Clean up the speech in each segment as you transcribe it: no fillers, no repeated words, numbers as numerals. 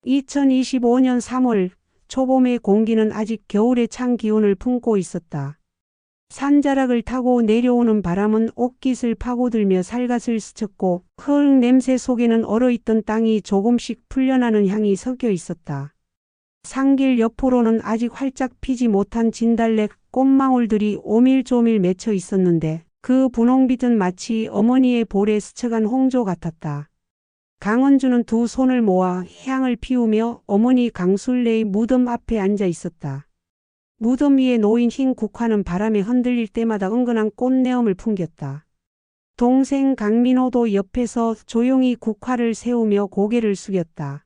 2025년 3월 초봄의 공기는 아직 겨울의 찬 기운을 품고 있었다. 산자락을 타고 내려오는 바람은 옷깃을 파고들며 살갗을 스쳤고 흙 냄새 속에는 얼어있던 땅이 조금씩 풀려나는 향이 섞여 있었다. 산길 옆으로는 아직 활짝 피지 못한 진달래 꽃망울들이 오밀조밀 맺혀 있었는데 그 분홍빛은 마치 어머니의 볼에 스쳐간 홍조 같았다. 강은주는 두 손을 모아 향을 피우며 어머니 강술래의 무덤 앞에 앉아 있었다. 무덤 위에 놓인 흰 국화는 바람에 흔들릴 때마다 은근한 꽃내음을 풍겼다. 동생 강민호도 옆에서 조용히 국화를 세우며 고개를 숙였다.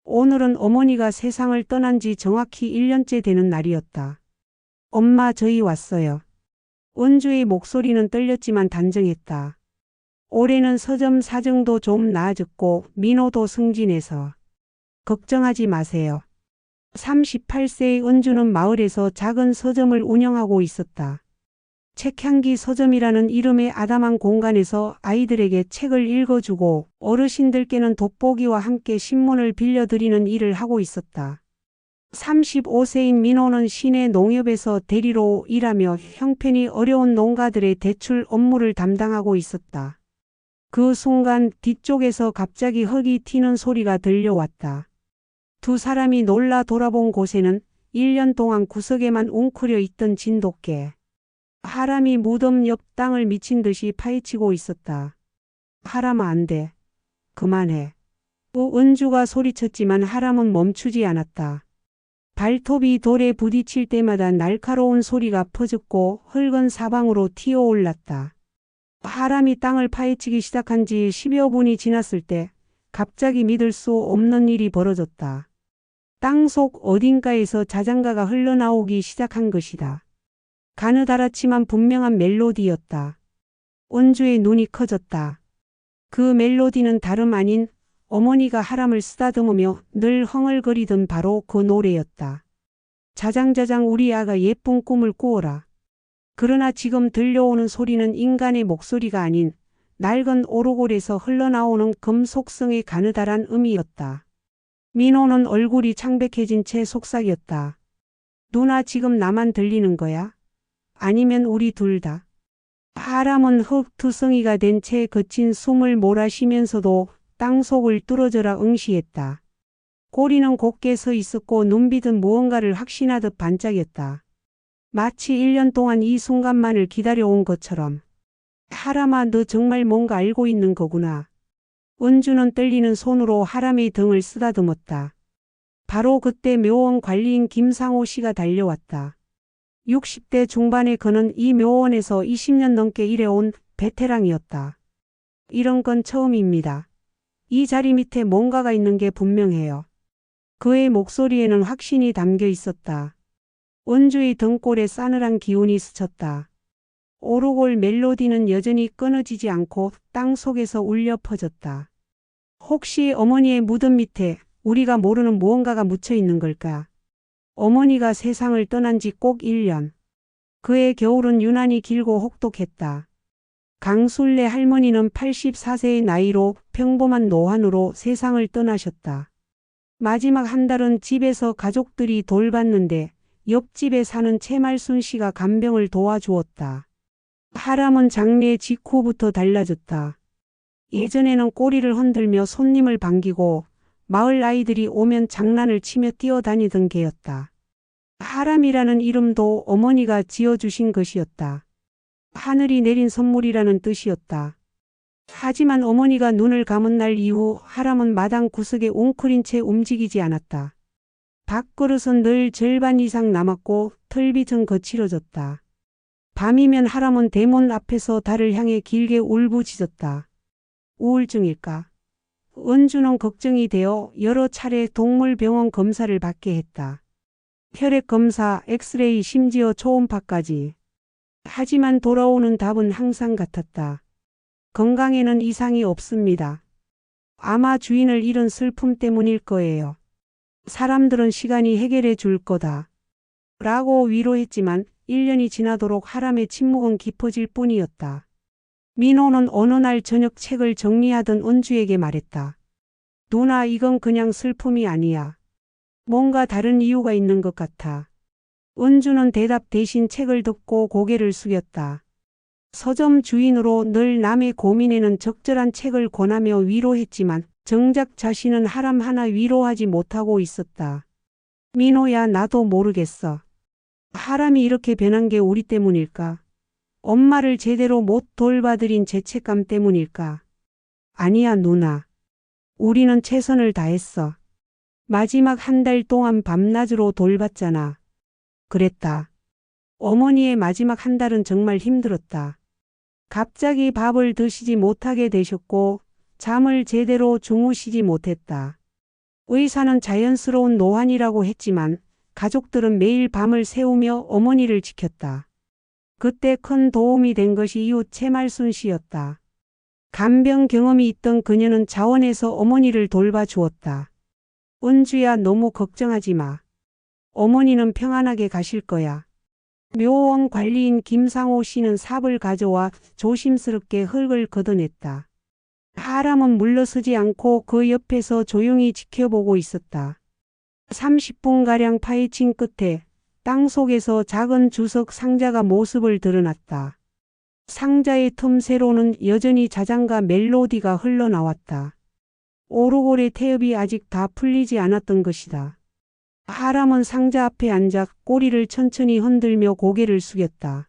오늘은 어머니가 세상을 떠난 지 정확히 1년째 되는 날이었다. 엄마, 저희 왔어요. 은주의 목소리는 떨렸지만 단정했다. 올해는 서점 사정도 좀 나아졌고 민호도 승진해서 걱정하지 마세요. 38세의 은주는 마을에서 작은 서점을 운영하고 있었다. 책향기 서점이라는 이름의 아담한 공간에서 아이들에게 책을 읽어주고 어르신들께는 돋보기와 함께 신문을 빌려드리는 일을 하고 있었다. 35세인 민호는 시내 농협에서 대리로 일하며 형편이 어려운 농가들의 대출 업무를 담당하고 있었다. 그 순간 뒤쪽에서 갑자기 흙이 튀는 소리가 들려왔다. 두 사람이 놀라 돌아본 곳에는 1년 동안 구석에만 웅크려 있던 진돗개. 하람이 무덤 옆 땅을 미친 듯이 파헤치고 있었다. 하람아, 안 돼. 그만해. 은주가 소리쳤지만 하람은 멈추지 않았다. 발톱이 돌에 부딪힐 때마다 날카로운 소리가 퍼졌고 흙은 사방으로 튀어올랐다. 하람이 땅을 파헤치기 시작한 지 10여 분이 지났을 때 갑자기 믿을 수 없는 일이 벌어졌다. 땅속 어딘가에서 자장가가 흘러나오기 시작한 것이다. 가느다랗지만 분명한 멜로디였다. 은주의 눈이 커졌다. 그 멜로디는 다름 아닌 어머니가 하람을 쓰다듬으며 늘 흥얼거리던 바로 그 노래였다. 자장자장 우리 아가 예쁜 꿈을 꾸어라. 그러나 지금 들려오는 소리는 인간의 목소리가 아닌 낡은 오르골에서 흘러나오는 금속성의 가느다란 음이었다. 민호는 얼굴이 창백해진 채 속삭였다. 누나, 지금 나만 들리는 거야? 아니면 우리 둘 다? 하람은 흙투성이가 된 채 거친 숨을 몰아쉬면서도 땅속을 뚫어져라 응시했다. 꼬리는 곧게 서 있었고 눈빛은 무언가를 확신하듯 반짝였다. 마치 1년 동안 이 순간만을 기다려온 것처럼. 하람아, 너 정말 뭔가 알고 있는 거구나. 은주는 떨리는 손으로 하람의 등을 쓰다듬었다. 바로 그때 묘원 관리인 김상호 씨가 달려왔다. 60대 중반의 그는 이 묘원에서 20년 넘게 일해온 베테랑이었다. 이런 건 처음입니다. 이 자리 밑에 뭔가가 있는 게 분명해요. 그의 목소리에는 확신이 담겨 있었다. 은주의 등골에 싸늘한 기운이 스쳤다. 오르골 멜로디는 여전히 끊어지지 않고 땅속에서 울려 퍼졌다. 혹시 어머니의 무덤 밑에 우리가 모르는 무언가가 묻혀 있는 걸까? 어머니가 세상을 떠난 지 꼭 1년. 그의 겨울은 유난히 길고 혹독했다. 강술래 할머니는 84세의 나이로 평범한 노환으로 세상을 떠나셨다. 마지막 한 달은 집에서 가족들이 돌봤는데 옆집에 사는 채말순 씨가 간병을 도와주었다. 하람은 장례 직후부터 달라졌다. 예전에는 꼬리를 흔들며 손님을 반기고 마을 아이들이 오면 장난을 치며 뛰어다니던 개였다. 하람이라는 이름도 어머니가 지어주신 것이었다. 하늘이 내린 선물이라는 뜻이었다. 하지만 어머니가 눈을 감은 날 이후 하람은 마당 구석에 웅크린 채 움직이지 않았다. 밥그릇은 늘 절반 이상 남았고 털빛은 거칠어졌다. 밤이면 하람은 대문 앞에서 달을 향해 길게 울부짖었다. 우울증일까? 은주는 걱정이 되어 여러 차례 동물병원 검사를 받게 했다. 혈액 검사, 엑스레이, 심지어 초음파까지. 하지만 돌아오는 답은 항상 같았다. 건강에는 이상이 없습니다. 아마 주인을 잃은 슬픔 때문일 거예요. 사람들은 시간이 해결해 줄 거다. 라고 위로했지만 1년이 지나도록 하람의 침묵은 깊어질 뿐이었다. 민호는 어느 날 저녁 책을 정리하던 은주에게 말했다. 누나, 이건 그냥 슬픔이 아니야. 뭔가 다른 이유가 있는 것 같아. 은주는 대답 대신 책을 덮고 고개를 숙였다. 서점 주인으로 늘 남의 고민에는 적절한 책을 권하며 위로했지만 정작 자신은 하람 하나 위로하지 못하고 있었다. 민호야, 나도 모르겠어. 하람이 이렇게 변한 게 우리 때문일까? 엄마를 제대로 못 돌봐드린 죄책감 때문일까? 아니야, 누나. 우리는 최선을 다했어. 마지막 한 달 동안 밤낮으로 돌봤잖아. 그랬다. 어머니의 마지막 한 달은 정말 힘들었다. 갑자기 밥을 드시지 못하게 되셨고 잠을 제대로 주무시지 못했다. 의사는 자연스러운 노환이라고 했지만 가족들은 매일 밤을 새우며 어머니를 지켰다. 그때 큰 도움이 된 것이 이웃 채말순 씨였다. 간병 경험이 있던 그녀는 자원해서 어머니를 돌봐주었다. 은주야, 너무 걱정하지 마. 어머니는 평안하게 가실 거야. 묘원 관리인 김상호 씨는 삽을 가져와 조심스럽게 흙을 걷어냈다. 하람은 물러서지 않고 그 옆에서 조용히 지켜보고 있었다. 30분가량 파헤친 끝에 땅속에서 작은 주석 상자가 모습을 드러났다. 상자의 틈새로는 여전히 자장가 멜로디가 흘러나왔다. 오르골의 태엽이 아직 다 풀리지 않았던 것이다. 하람은 상자 앞에 앉아 꼬리를 천천히 흔들며 고개를 숙였다.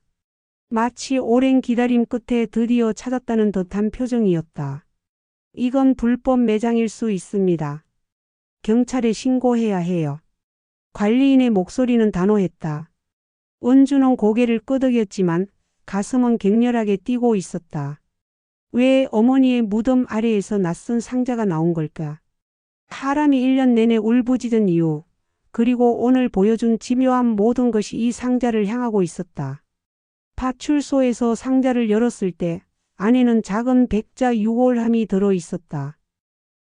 마치 오랜 기다림 끝에 드디어 찾았다는 듯한 표정이었다. 이건 불법 매장일 수 있습니다. 경찰에 신고해야 해요. 관리인의 목소리는 단호했다. 은주는 고개를 끄덕였지만 가슴은 격렬하게 뛰고 있었다. 왜 어머니의 무덤 아래에서 낯선 상자가 나온 걸까? 하람이 1년 내내 울부짖은 이유, 그리고 오늘 보여준 집요한 모든 것이 이 상자를 향하고 있었다. 파출소에서 상자를 열었을 때 안에는 작은 백자 유골함이 들어 있었다.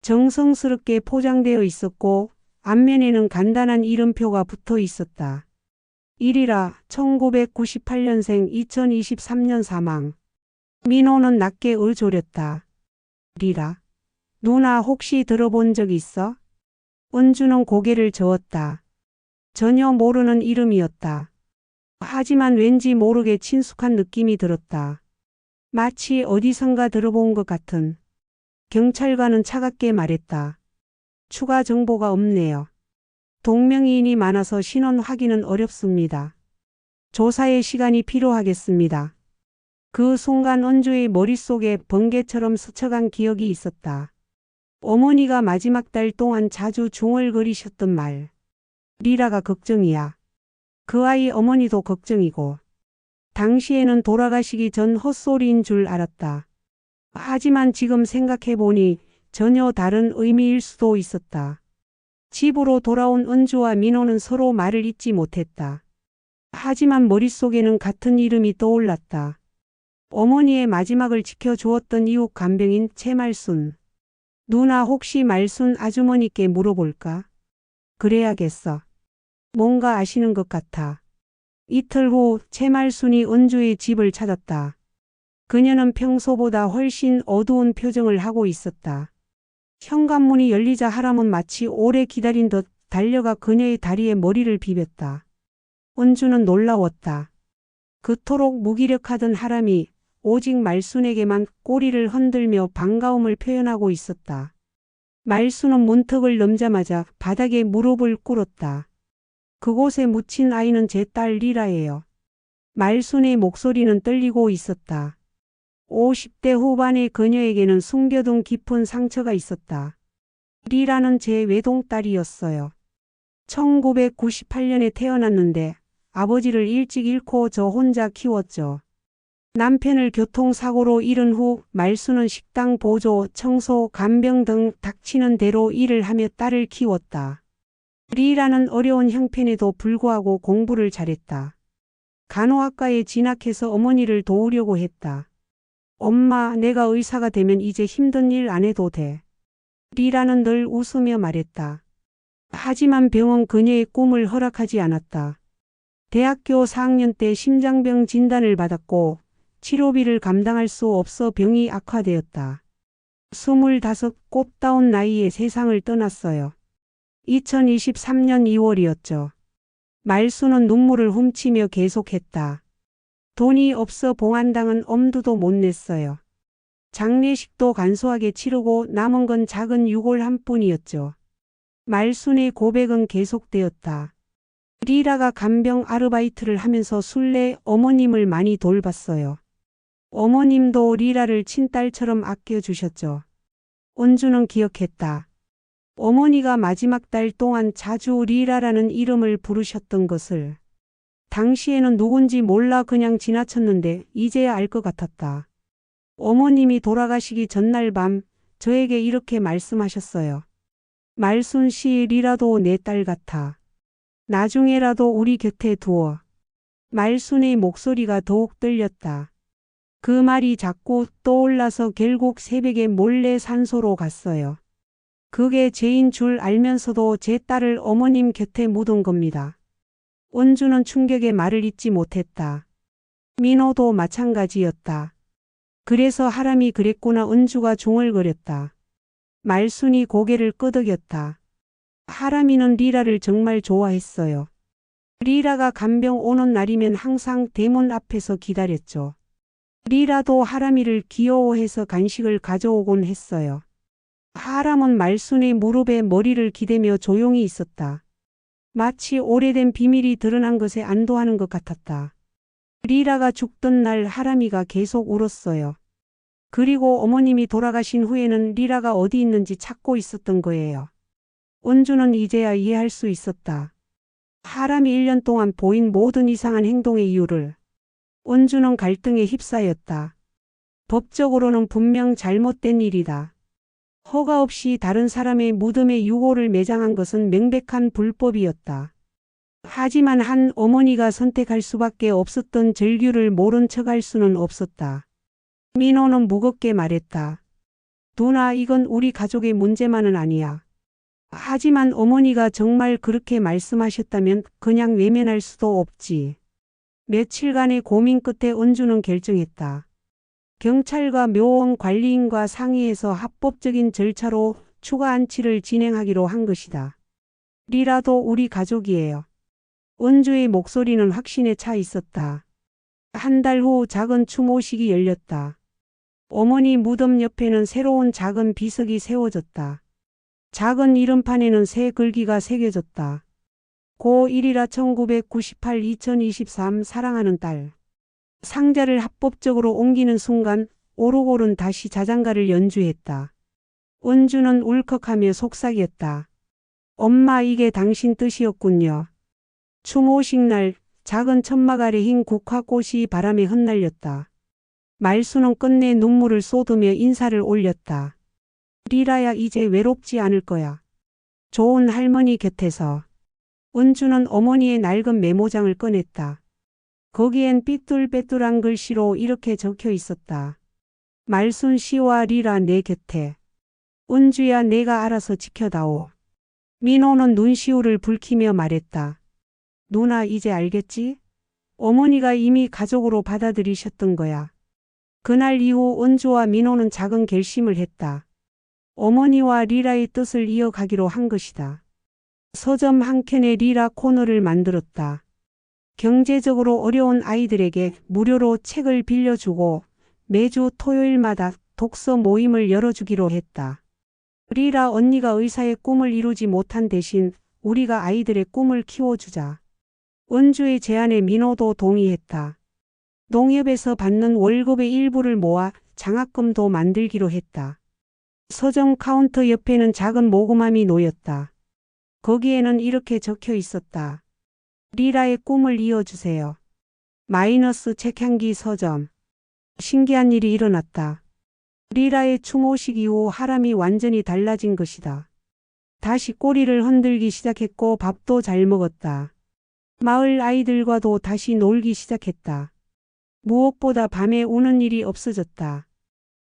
정성스럽게 포장되어 있었고 앞면에는 간단한 이름표가 붙어 있었다. 1이라 1998년생 2023년 사망. 민호는 낮게 얼졸였다. 리라. 누나, 혹시 들어본 적 있어? 은주는 고개를 저었다. 전혀 모르는 이름이었다. 하지만 왠지 모르게 친숙한 느낌이 들었다. 마치 어디선가 들어본 것 같은. 경찰관은 차갑게 말했다. 추가 정보가 없네요. 동명이인이 많아서 신원 확인은 어렵습니다. 조사의 시간이 필요하겠습니다. 그 순간 은주의 머릿속에 번개처럼 스쳐간 기억이 있었다. 어머니가 마지막 달 동안 자주 중얼거리셨던 말. 리라가 걱정이야. 그 아이 어머니도 걱정이고. 당시에는 돌아가시기 전 헛소리인 줄 알았다. 하지만 지금 생각해보니 전혀 다른 의미일 수도 있었다. 집으로 돌아온 은주와 민호는 서로 말을 잇지 못했다. 하지만 머릿속에는 같은 이름이 떠올랐다. 어머니의 마지막을 지켜주었던 이웃 간병인 채말순. 누나, 혹시 말순 아주머니께 물어볼까? 그래야겠어. 뭔가 아시는 것 같아. 이틀 후 채말순이 은주의 집을 찾았다. 그녀는 평소보다 훨씬 어두운 표정을 하고 있었다. 현관문이 열리자 하람은 마치 오래 기다린 듯 달려가 그녀의 다리에 머리를 비볐다. 은주는 놀라웠다. 그토록 무기력하던 하람이 오직 말순에게만 꼬리를 흔들며 반가움을 표현하고 있었다. 말순은 문턱을 넘자마자 바닥에 무릎을 꿇었다. 그곳에 묻힌 아이는 제 딸 리라예요. 말순의 목소리는 떨리고 있었다. 50대 후반의 그녀에게는 숨겨둔 깊은 상처가 있었다. 리라는 제 외동딸이었어요. 1998년에 태어났는데 아버지를 일찍 잃고 저 혼자 키웠죠. 남편을 교통사고로 잃은 후 말순은 식당 보조, 청소, 간병 등 닥치는 대로 일을 하며 딸을 키웠다. 리라는 어려운 형편에도 불구하고 공부를 잘했다. 간호학과에 진학해서 어머니를 도우려고 했다. 엄마, 내가 의사가 되면 이제 힘든 일 안 해도 돼. 리라는 늘 웃으며 말했다. 하지만 병원 그녀의 꿈을 허락하지 않았다. 대학교 4학년 때 심장병 진단을 받았고 치료비를 감당할 수 없어 병이 악화되었다. 25 꽃다운 나이에 세상을 떠났어요. 2023년 2월이었죠. 말수는 눈물을 훔치며 계속했다. 돈이 없어 봉안당은 엄두도 못 냈어요. 장례식도 간소하게 치르고 남은 건 작은 유골 한 뿐이었죠. 말순의 고백은 계속되었다. 리라가 간병 아르바이트를 하면서 순례 어머님을 많이 돌봤어요. 어머님도 리라를 친딸처럼 아껴주셨죠. 은주는 기억했다. 어머니가 마지막 달 동안 자주 리라라는 이름을 부르셨던 것을. 당시에는 누군지 몰라 그냥 지나쳤는데 이제야 알 것 같았다. 어머님이 돌아가시기 전날 밤 저에게 이렇게 말씀하셨어요. 말순 씨, 리라도 내 딸 같아. 나중에라도 우리 곁에 두어. 말순의 목소리가 더욱 떨렸다. 그 말이 자꾸 떠올라서 결국 새벽에 몰래 산소로 갔어요. 그게 죄인 줄 알면서도 제 딸을 어머님 곁에 묻은 겁니다. 은주는 충격에 말을 잇지 못했다. 민호도 마찬가지였다. 그래서 하람이 그랬구나. 은주가 중얼거렸다. 말순이 고개를 끄덕였다. 하람이는 리라를 정말 좋아했어요. 리라가 간병 오는 날이면 항상 대문 앞에서 기다렸죠. 리라도 하람이를 귀여워해서 간식을 가져오곤 했어요. 하람은 말순의 무릎에 머리를 기대며 조용히 있었다. 마치 오래된 비밀이 드러난 것에 안도하는 것 같았다. 리라가 죽던 날 하람이가 계속 울었어요. 그리고 어머님이 돌아가신 후에는 리라가 어디 있는지 찾고 있었던 거예요. 은주는 이제야 이해할 수 있었다. 하람이 1년 동안 보인 모든 이상한 행동의 이유를. 은주는 갈등에 휩싸였다. 법적으로는 분명 잘못된 일이다. 허가 없이 다른 사람의 무덤에 유골을 매장한 것은 명백한 불법이었다. 하지만 한 어머니가 선택할 수밖에 없었던 절규를 모른 척할 수는 없었다. 민호는 무겁게 말했다. 누나, 이건 우리 가족의 문제만은 아니야. 하지만 어머니가 정말 그렇게 말씀하셨다면 그냥 외면할 수도 없지. 며칠간의 고민 끝에 은주는 결정했다. 경찰과 묘원 관리인과 상의해서 합법적인 절차로 추가 안치를 진행하기로 한 것이다. 리라도 우리 가족이에요. 은주의 목소리는 확신에 차 있었다. 한 달 후 작은 추모식이 열렸다. 어머니 무덤 옆에는 새로운 작은 비석이 세워졌다. 작은 이름판에는 새 글귀가 새겨졌다. 고1이라 1998-2023 사랑하는 딸. 상자를 합법적으로 옮기는 순간 오르골은 다시 자장가를 연주했다. 은주는 울컥하며 속삭였다. 엄마, 이게 당신 뜻이었군요. 추모식 날 작은 천막 아래 흰 국화꽃이 바람에 흩날렸다. 말수는 끝내 눈물을 쏟으며 인사를 올렸다. 리라야, 이제 외롭지 않을 거야. 좋은 할머니 곁에서. 은주는 어머니의 낡은 메모장을 꺼냈다. 거기엔 삐뚤빼뚤한 글씨로 이렇게 적혀 있었다. 말순 씨와 리라 내 곁에. 은주야, 내가 알아서 지켜다오. 민호는 눈시울을 붉히며 말했다. 누나, 이제 알겠지? 어머니가 이미 가족으로 받아들이셨던 거야. 그날 이후 은주와 민호는 작은 결심을 했다. 어머니와 리라의 뜻을 이어가기로 한 것이다. 서점 한 켠에 리라 코너를 만들었다. 경제적으로 어려운 아이들에게 무료로 책을 빌려주고 매주 토요일마다 독서 모임을 열어주기로 했다. 리라 언니가 의사의 꿈을 이루지 못한 대신 우리가 아이들의 꿈을 키워주자. 은주의 제안에 민호도 동의했다. 농협에서 받는 월급의 일부를 모아 장학금도 만들기로 했다. 서점 카운터 옆에는 작은 모금함이 놓였다. 거기에는 이렇게 적혀 있었다. 리라의 꿈을 이어주세요. 마이너스 책향기 서점. 신기한 일이 일어났다. 리라의 추모식 이후 하람이 완전히 달라진 것이다. 다시 꼬리를 흔들기 시작했고 밥도 잘 먹었다. 마을 아이들과도 다시 놀기 시작했다. 무엇보다 밤에 우는 일이 없어졌다.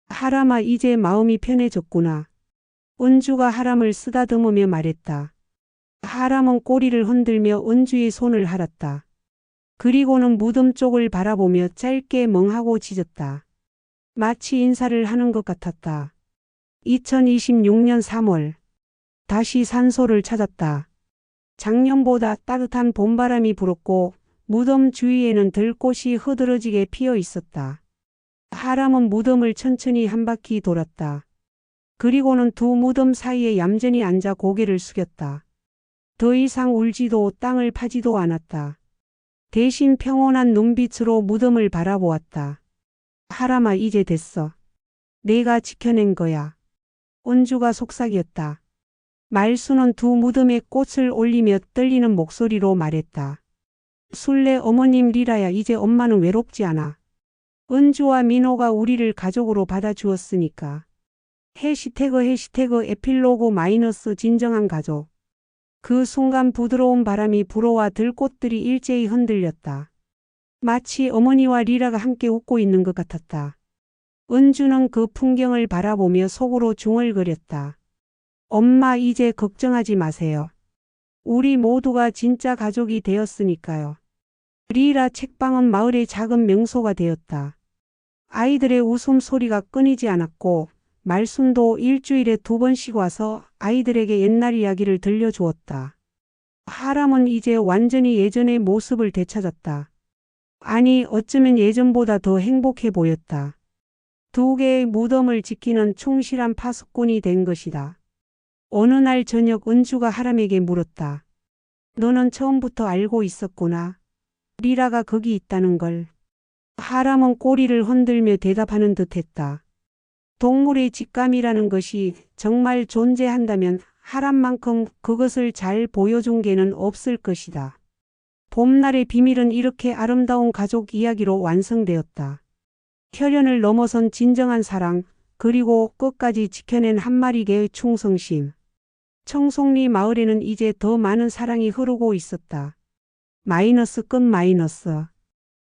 하람아, 이제 마음이 편해졌구나. 은주가 하람을 쓰다듬으며 말했다. 하람은 꼬리를 흔들며 은주의 손을 할았다. 그리고는 무덤 쪽을 바라보며 짧게 멍하고 짖었다. 마치 인사를 하는 것 같았다. 2026년 3월. 다시 산소를 찾았다. 작년보다 따뜻한 봄바람이 불었고 무덤 주위에는 들꽃이 흐드러지게 피어 있었다. 하람은 무덤을 천천히 한 바퀴 돌았다. 그리고는 두 무덤 사이에 얌전히 앉아 고개를 숙였다. 더 이상 울지도 땅을 파지도 않았다. 대신 평온한 눈빛으로 무덤을 바라보았다. 하람아, 이제 됐어. 내가 지켜낸 거야. 은주가 속삭였다. 말수는 두 무덤에 꽃을 올리며 떨리는 목소리로 말했다. 술래 어머님 리라야, 이제 엄마는 외롭지 않아. 은주와 민호가 우리를 가족으로 받아주었으니까. 해시태그 에필로그 마이너스 진정한 가족. 그 순간 부드러운 바람이 불어와 들꽃들이 일제히 흔들렸다. 마치 어머니와 리라가 함께 웃고 있는 것 같았다. 은주는 그 풍경을 바라보며 속으로 중얼거렸다. 엄마, 이제 걱정하지 마세요. 우리 모두가 진짜 가족이 되었으니까요. 리라 책방은 마을의 작은 명소가 되었다. 아이들의 웃음소리가 끊이지 않았고 말순도 일주일에 2번씩 와서 아이들에게 옛날 이야기를 들려주었다. 하람은 이제 완전히 예전의 모습을 되찾았다. 아니, 어쩌면 예전보다 더 행복해 보였다. 2개의 무덤을 지키는 충실한 파수꾼이 된 것이다. 어느 날 저녁 은주가 하람에게 물었다. 너는 처음부터 알고 있었구나. 리라가 거기 있다는 걸. 하람은 꼬리를 흔들며 대답하는 듯했다. 동물의 직감이라는 것이 정말 존재한다면 하람만큼 그것을 잘 보여준 개는 없을 것이다. 봄날의 비밀은 이렇게 아름다운 가족 이야기로 완성되었다. 혈연을 넘어선 진정한 사랑, 그리고 끝까지 지켜낸 한 마리 개의 충성심. 청송리 마을에는 이제 더 많은 사랑이 흐르고 있었다. 마이너스 끝 마이너스.